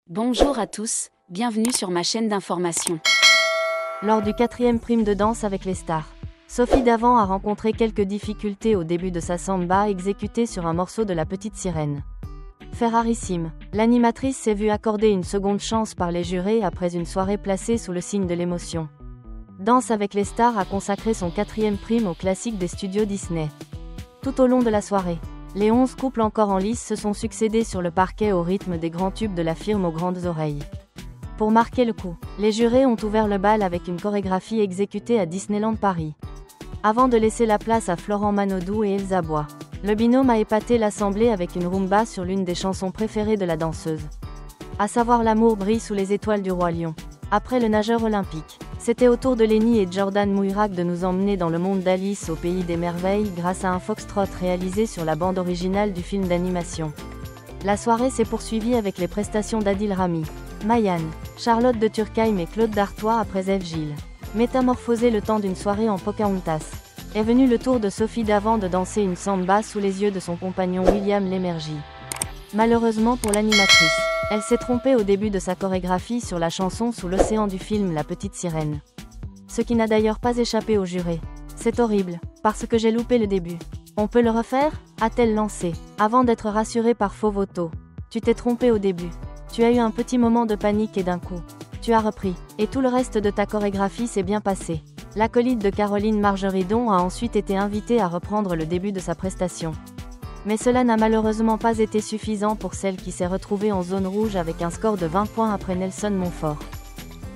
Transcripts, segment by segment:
Bonjour à tous, bienvenue sur ma chaîne d'information. Lors du 4e prime de danse avec les stars, Sophie Davant a rencontré quelques difficultés au début de sa samba exécutée sur un morceau de La Petite Sirène. Fait rarissime, l'animatrice s'est vue accorder une seconde chance par les jurés après une soirée placée sous le signe de l'émotion. Danse avec les stars a consacré son 4e prime au classique des studios Disney. Tout au long de la soirée, les 11 couples encore en lice se sont succédés sur le parquet au rythme des grands tubes de la firme aux grandes oreilles. Pour marquer le coup, les jurés ont ouvert le bal avec une chorégraphie exécutée à Disneyland Paris. Avant de laisser la place à Florent Manodou et Elsa Bois, le binôme a épaté l'assemblée avec une rumba sur l'une des chansons préférées de la danseuse. À savoir L'amour brille sous les étoiles du roi lion. Après le nageur olympique, c'était au tour de Lenny et Jordan Mouirac de nous emmener dans le monde d'Alice au pays des merveilles grâce à un foxtrot réalisé sur la bande originale du film d'animation. La soirée s'est poursuivie avec les prestations d'Adil Rami, Mayanne, Charlotte de Turckheim et Claude Dartois après Ève Gilles. Métamorphosée le temps d'une soirée en Pocahontas, est venu le tour de Sophie Davant de danser une samba sous les yeux de son compagnon William Lémergie. Malheureusement pour l'animatrice, elle s'est trompée au début de sa chorégraphie sur la chanson Sous l'océan du film La Petite Sirène. Ce qui n'a d'ailleurs pas échappé aux jurés. C'est horrible, parce que j'ai loupé le début. On peut le refaire ? A-t-elle lancé, avant d'être rassurée par Fovoto. Tu t'es trompée au début. Tu as eu un petit moment de panique et d'un coup, tu as repris, et tout le reste de ta chorégraphie s'est bien passé. L'acolyte de Caroline Margeridon a ensuite été invitée à reprendre le début de sa prestation. Mais cela n'a malheureusement pas été suffisant pour celle qui s'est retrouvée en zone rouge avec un score de 20 points après Nelson Montfort.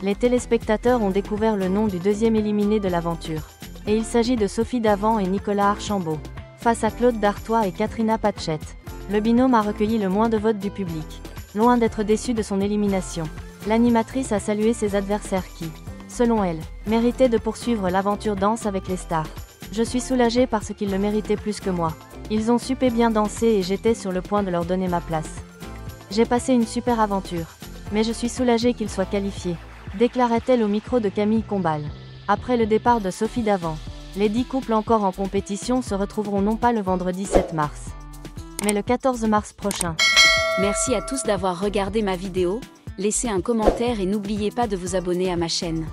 Les téléspectateurs ont découvert le nom du deuxième éliminé de l'aventure. Et il s'agit de Sophie Davant et Nicolas Archambault. Face à Claude Dartois et Katrina Patchett, le binôme a recueilli le moins de votes du public. Loin d'être déçu de son élimination, l'animatrice a salué ses adversaires qui, selon elle, méritaient de poursuivre l'aventure Danse avec les stars. Je suis soulagée parce qu'ils le méritaient plus que moi. Ils ont super bien dansé et j'étais sur le point de leur donner ma place. J'ai passé une super aventure, mais je suis soulagée qu'ils soient qualifiés, déclarait-elle au micro de Camille Combal. Après le départ de Sophie Davant, les 10 couples encore en compétition se retrouveront non pas le vendredi 7 mars, mais le 14 mars prochain. Merci à tous d'avoir regardé ma vidéo, laissez un commentaire et n'oubliez pas de vous abonner à ma chaîne.